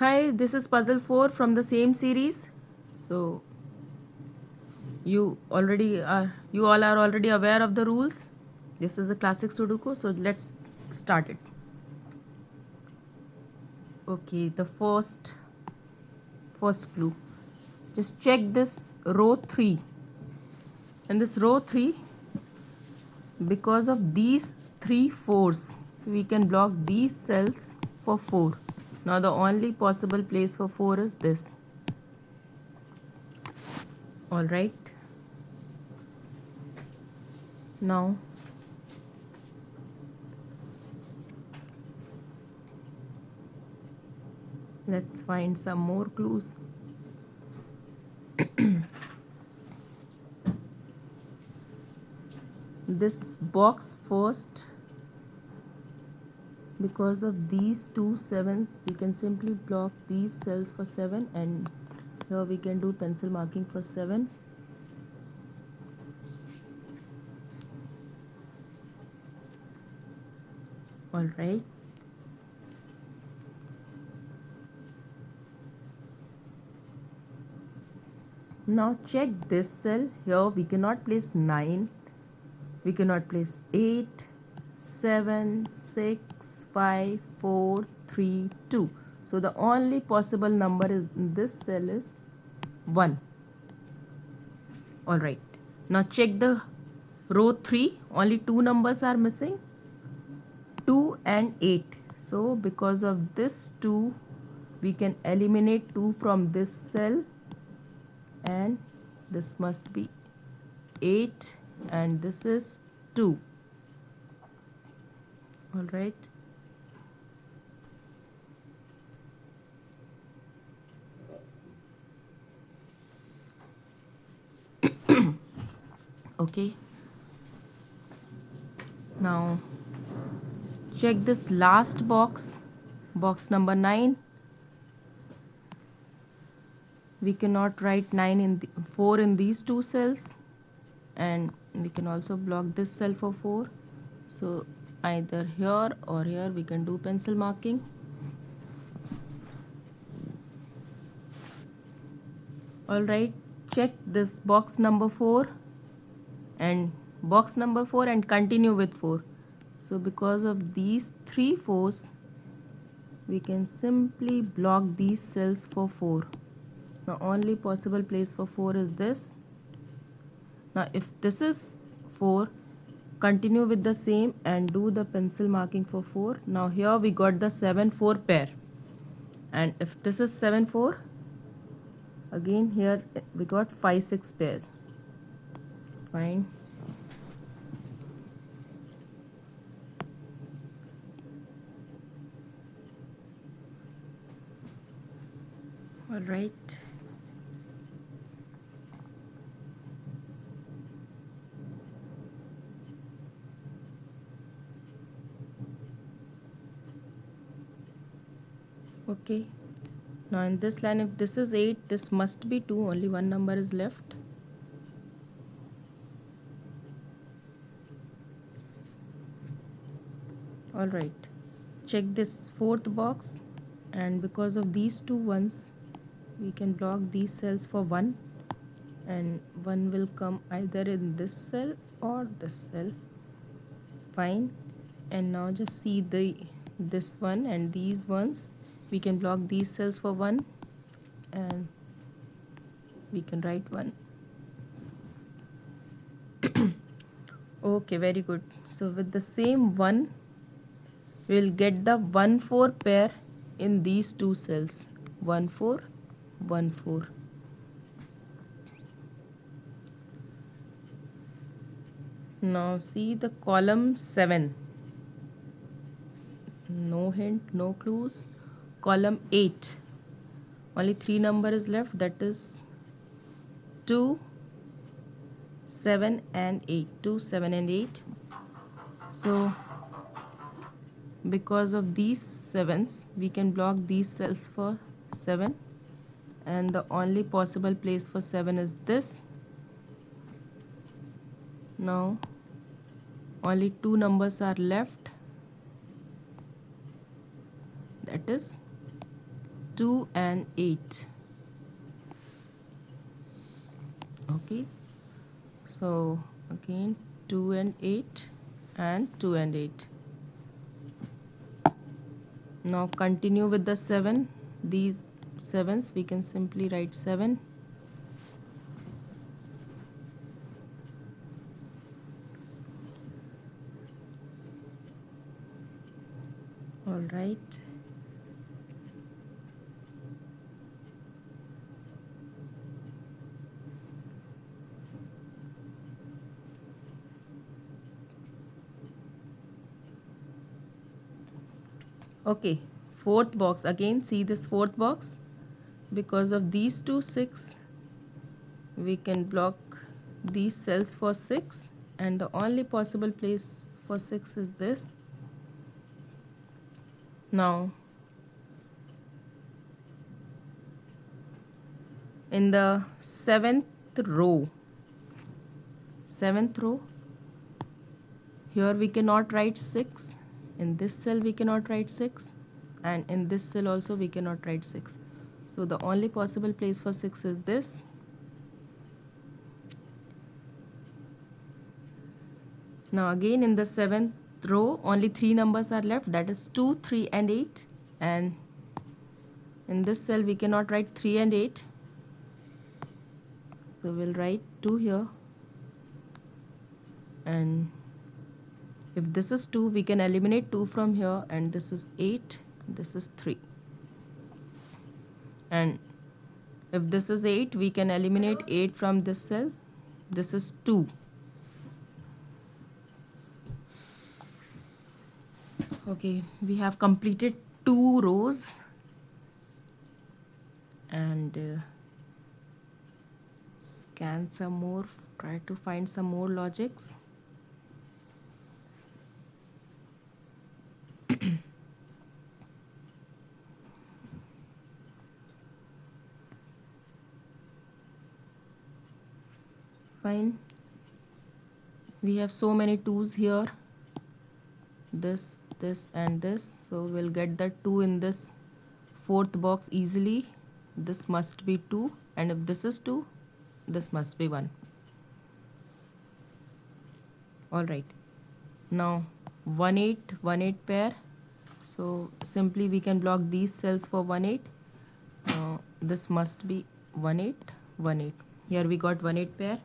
Hi, this is puzzle 4 from the same series. So you all are already aware of the rules. This is a classic Sudoku, so let's start it. Okay, the first clue. Just check this row 3. And this row 3, because of these 3 fours, we can block these cells for 4. Now the only possible place for 4 is this. All right. Now let's find some more clues. This box first, because of these two sevens, we can simply block these cells for 7, and here we can do pencil marking for 7. All right. Now check this cell. Here we cannot place 9, we cannot place 8, 7, 6, 5, 4, 3, 2. So the only possible number is in this cell is 1. All right. Now check the row 3. Only 2 numbers are missing, 2 and 8. So because of this 2, we can eliminate 2 from this cell, and this must be 8, and this is 2. All right. Okay. Now check this last box, box number 9. We cannot write 9 in 4 in these two cells, and we can also block this cell for 4. So either here or here we can do pencil marking. All right, check this box number 4 and box number 4 and continue with 4. So because of these 3 4s, we can simply block these cells for 4. The only possible place for 4 is this. Now if this is 4, continue with the same and do the pencil marking for 4. Now here we got the 7 4 pair, and if this is 7 4, again here we got 5 6 pairs. Fine. All right. Okay. Now in this line, if this is 8, this must be 2. Only one number is left. All right. Check this fourth box, and because of these two ones, we can block these cells for 1, and 1 will come either in this cell or this cell. Fine. And now just see this one and these ones. We can block these cells for 1, and we can write 1. Okay, very good. So with the same 1, we'll get the 1 4 pair in these two cells. 1 4, 1 4. Now see the column 7. No hint, no clues. Column 8. Only 3 number is left, that is 2, 7 and 8. 2, 7 and 8. So because of these 7s, we can block these cells for 7, and the only possible place for 7 is this. Now only 2 numbers are left, that is 2 and 8. Okay, so again 2 and 8 and 2 and 8. Now continue with the 7. These 7s we can simply write 7. All right. Okay, fourth box. Again, see this fourth box. Because of these two 6, we can block these cells for 6, and the only possible place for 6 is this. Now, in the seventh row, here we cannot write 6. In this cell we cannot write 6, and in this cell also we cannot write 6. So the only possible place for 6 is this. Now again in the 7th row only 3 numbers are left, that is 2, 3 and 8, and in this cell we cannot write 3 and 8. So we'll write 2 here, and if this is 2 we can eliminate 2 from here, and this is 8, this is 3. And if this is 8 we can eliminate 8 from this cell, this is 2. Okay, we have completed 2 rows, and scan some more, try to find some more logics. Fine, we have so many 2's here, this and this, so we'll get the 2 in this fourth box easily. This must be 2, and if this is 2, this must be 1. All right, now 1 8 1 8 pair, so simply we can block these cells for 1 8. This must be 1 8 1 8. Here we got 1 8 pair,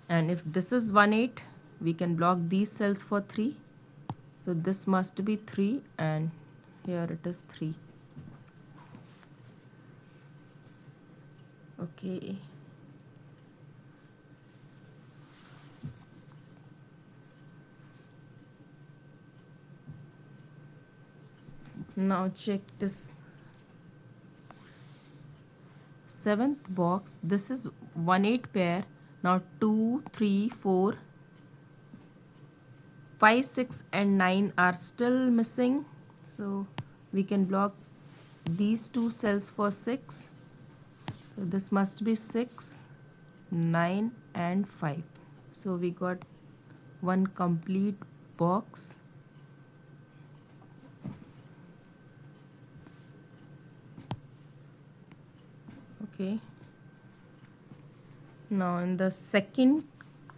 and if this is 1 8 we can block these cells for 3. So this must be 3, and here it is 3. Okay, now check this 7th box. This is 1 8 pair. Now 2 3 4 5 6 and 9 are still missing, so we can block these 2 cells for 6. So this must be 6 9 and 5. So we got one complete box. Okay, now in the second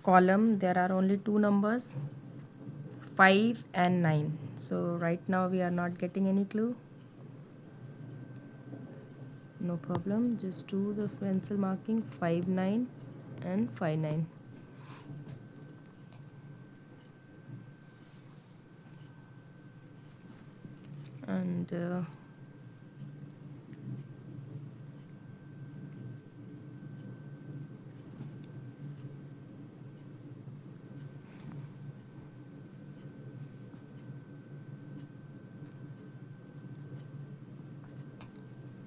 column there are only 2 numbers, 5 and 9. So right now we are not getting any clue. No problem, just do the pencil marking 5 9 and 5 9. And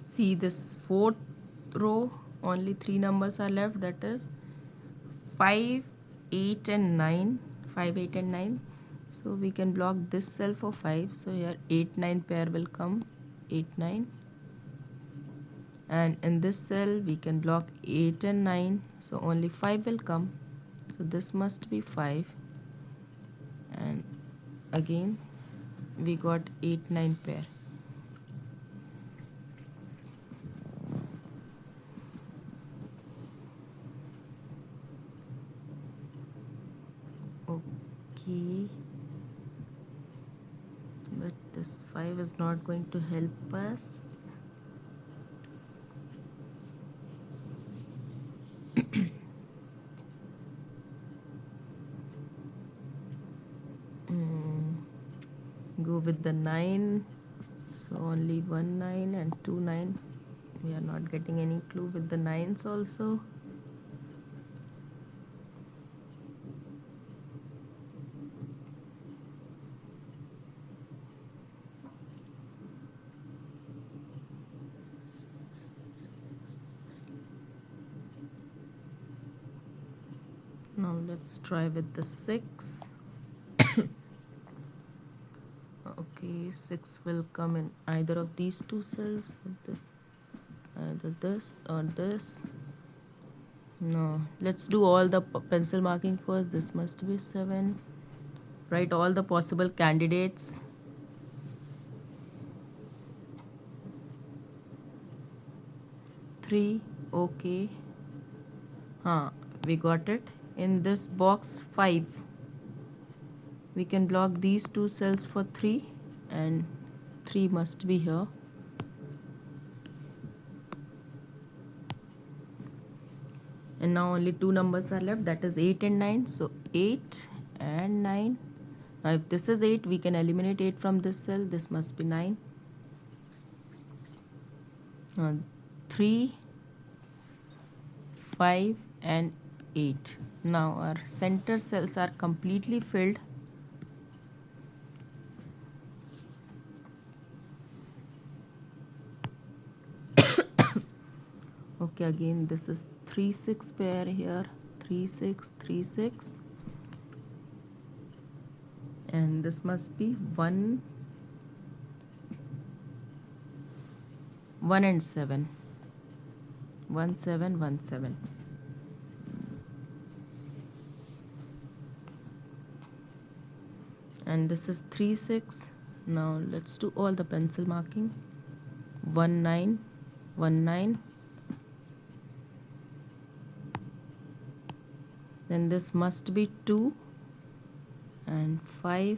see this fourth row, only 3 numbers are left, that is 5 8 and 9. 5 8 and 9. So we can block this cell for 5. So here 8 9 pair will come, 8 9, and in this cell we can block 8 and 9, so only 5 will come. So this must be 5, and again we got 8 9 pair. Okay, but this 5 is not going to help us. Go with the 9. So only 1 9 and 2 9. We are not getting any clue with the 9s also. Now let's try with the 6. Okay, 6 will come in either of these two cells, this, either this or this. No, let's do all the pencil marking first. This must be 7. Write all the possible candidates. 3. Okay. We got it. In this box 5, we can block these two cells for 3, and 3 must be here. And now only 2 numbers are left, that is 8 and 9. So 8 and 9. Now if this is 8, we can eliminate 8 from this cell. This must be 9. 3, 5 and 8. Now our center cells are completely filled. Okay, again this is 3 6 pair here, 3 6 3 6, and this must be 1 1 and 7, 1 7 1 7. And this is 3 6. Now let's do all the pencil marking. 1 9 1 9. Then this must be 2 and 5.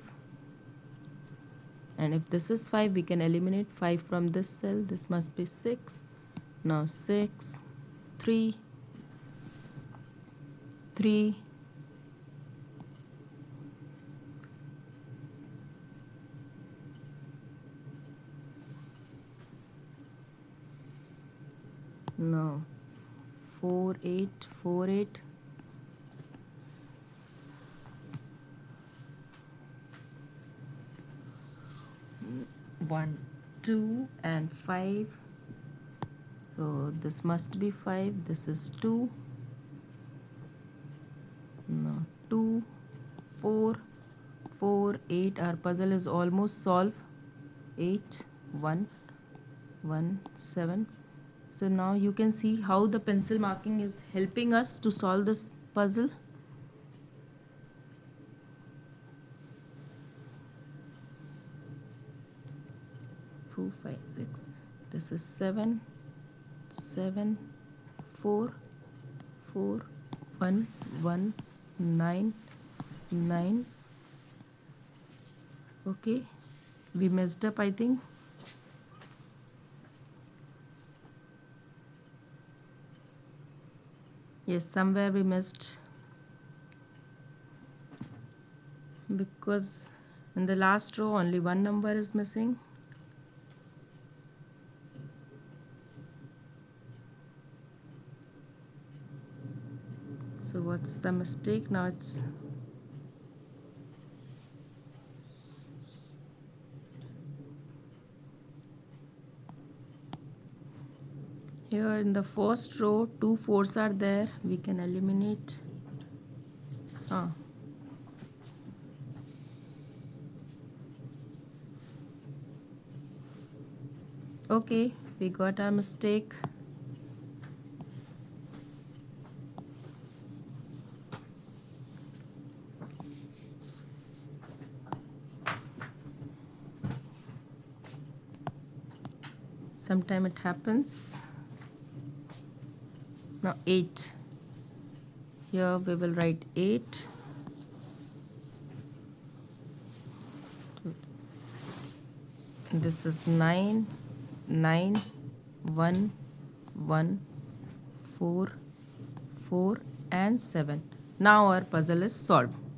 And if this is 5, we can eliminate 5 from this cell. This must be 6. Now 6, 3, 3, now 4 8 4 8. 1 2 and 5. So this must be 5. This is 2. No, 2 4 4 8. Our puzzle is almost solved. 8 1 1 7. So now you can see how the pencil marking is helping us to solve this puzzle. 4 5 6. This is 7 7 4 4 1 1 9 9. Okay, we messed up, I think. Yes, somewhere we missed, because in the last row only one number is missing. So what's the mistake now? It's here in the first row, 2 4s are there. We can eliminate. Okay, we got our mistake. sometime it happens. Now 8, here we will write 8. This is 9, 9, 1, 1, 4, 4 and 7. Now our puzzle is solved.